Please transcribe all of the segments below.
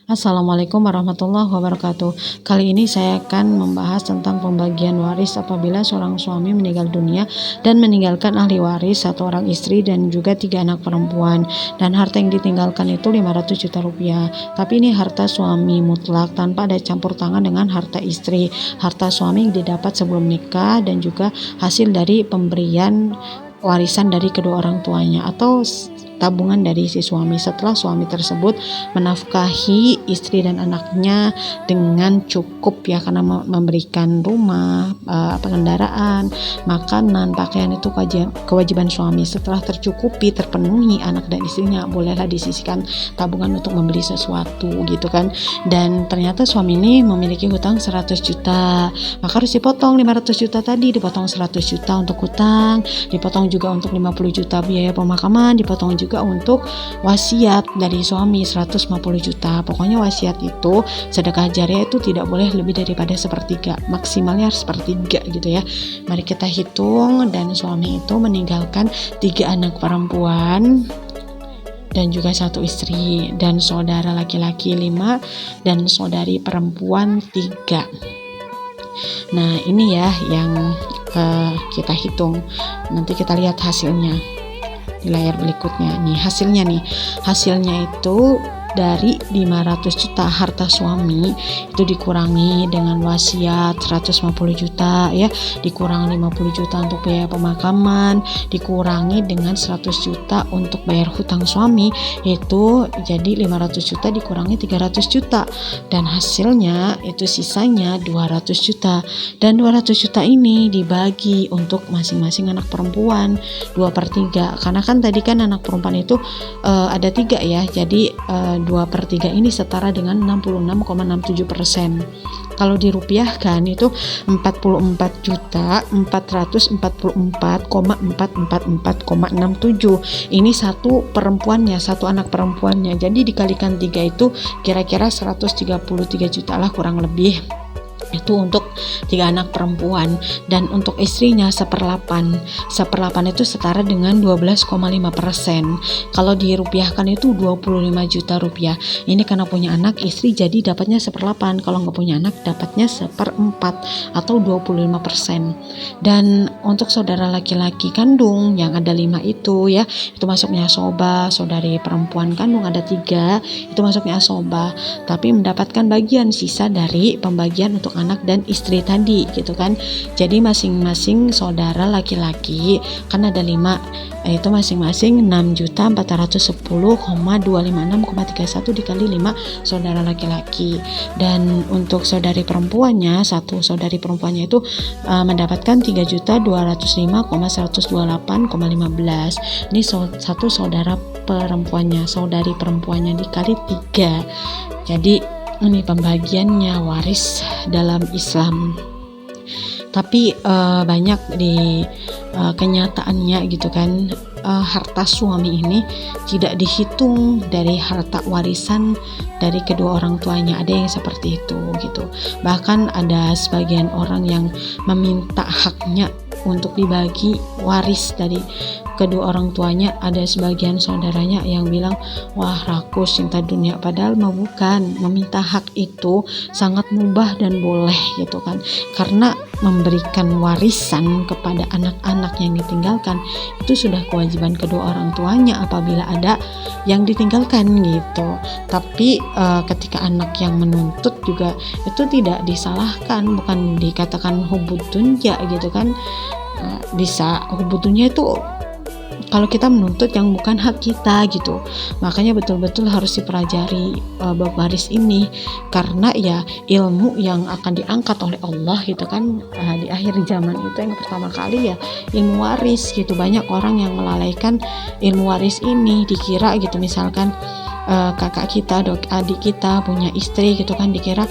Assalamualaikum warahmatullahi wabarakatuh. Kali ini saya akan membahas tentang pembagian waris apabila seorang suami meninggal dunia dan meninggalkan ahli waris, satu orang istri dan juga 3 anak perempuan. Dan harta yang ditinggalkan itu 500 juta rupiah. Tapi ini harta suami mutlak tanpa ada campur tangan dengan harta istri. Harta suami yang didapat sebelum nikah dan juga hasil dari pemberian warisan dari kedua orang tuanya atau tabungan dari si suami setelah suami tersebut menafkahi istri dan anaknya dengan cukup ya, karena memberikan rumah, pengendaraan, makanan, pakaian itu kewajiban suami. Setelah tercukupi, terpenuhi anak dan istrinya, bolehlah disisihkan tabungan untuk membeli sesuatu gitu kan. Dan ternyata suami ini memiliki hutang 100 juta, maka harus dipotong 500 juta tadi, dipotong 100 juta untuk hutang, dipotong juga untuk 50 juta biaya pemakaman, dipotong juga untuk wasiat dari suami 150 juta. Pokoknya wasiat itu, sedekah jariah itu tidak boleh lebih daripada sepertiga, maksimalnya harus sepertiga gitu ya. Mari kita hitung. Dan suami itu meninggalkan 3 anak perempuan dan juga 1 istri, dan saudara laki-laki 5 dan saudari perempuan 3. Nah ini ya yang kita hitung. Nanti kita lihat hasilnya di layar berikutnya. Hasilnya itu dari 500 juta harta suami itu dikurangi dengan wasiat 150 juta ya, dikurangi 50 juta untuk biaya pemakaman, dikurangi dengan 100 juta untuk bayar hutang suami, itu jadi 500 juta dikurangi 300 juta, dan hasilnya itu sisanya 200 juta. Dan 200 juta ini dibagi untuk masing-masing anak perempuan 2/3, karena kan tadi kan anak perempuan itu ada 3 ya, jadi 2/3 ini setara dengan 66,67%. Kalau dirupiahkan itu 44.444,444,67. Ini satu perempuannya, satu anak perempuannya. Jadi dikalikan 3 itu kira-kira 133 juta lah kurang lebih. Itu untuk 3 anak perempuan. Dan untuk istrinya 1/8 itu setara dengan 12,5%. Kalau dirupiahkan itu 25 juta rupiah. Ini karena punya anak istri jadi dapatnya 1/8, kalau nggak punya anak dapatnya 1/4 atau 25%. Dan untuk saudara laki-laki kandung yang ada 5 itu ya, itu masuknya asobah. Saudari perempuan kandung ada 3, itu masuknya asobah, tapi mendapatkan bagian sisa dari pembagian untuk anak dan istri tadi gitu kan. Jadi masing-masing saudara laki-laki kan ada 5, itu masing-masing 6.410,256,31 dikali 5 saudara laki-laki. Dan untuk saudari perempuannya, satu saudari perempuannya itu mendapatkan 3.205,128,15. Ini satu saudara perempuannya, saudari perempuannya dikali 3. Jadi ini pembagiannya waris dalam Islam. Tapi banyak di kenyataannya gitu kan, harta suami ini tidak dihitung dari harta warisan dari kedua orang tuanya. Ada yang seperti itu gitu. Bahkan ada sebagian orang yang meminta haknya untuk dibagi waris dari kedua orang tuanya. Ada sebagian saudaranya yang bilang, wah rakus cinta dunia, padahal mah bukan. Meminta hak itu sangat mubah dan boleh gitu kan, karena memberikan warisan kepada anak-anak yang ditinggalkan itu sudah kewajiban kedua orang tuanya apabila ada yang ditinggalkan gitu. Tapi ketika anak yang menuntut juga itu tidak disalahkan, bukan dikatakan hubud dunya gitu kan. Bisa hubud dunya itu kalau kita menuntut yang bukan hak kita gitu. Makanya betul-betul harus dipelajari bab waris ini, karena ya ilmu yang akan diangkat oleh Allah gitu kan di akhir zaman itu yang pertama kali ya ilmu waris gitu. Banyak orang yang melalaikan ilmu waris ini, dikira gitu misalkan kakak kita, adik kita punya istri gitu kan, dikira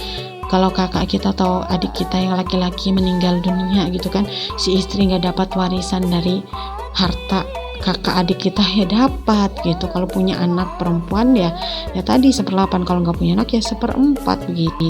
kalau kakak kita atau adik kita yang laki-laki meninggal dunia gitu kan, si istri nggak dapat warisan dari harta kakak adik kita ya dapat gitu. Kalau punya anak perempuan ya tadi 1/8, kalau nggak punya anak ya 1/4 begitu.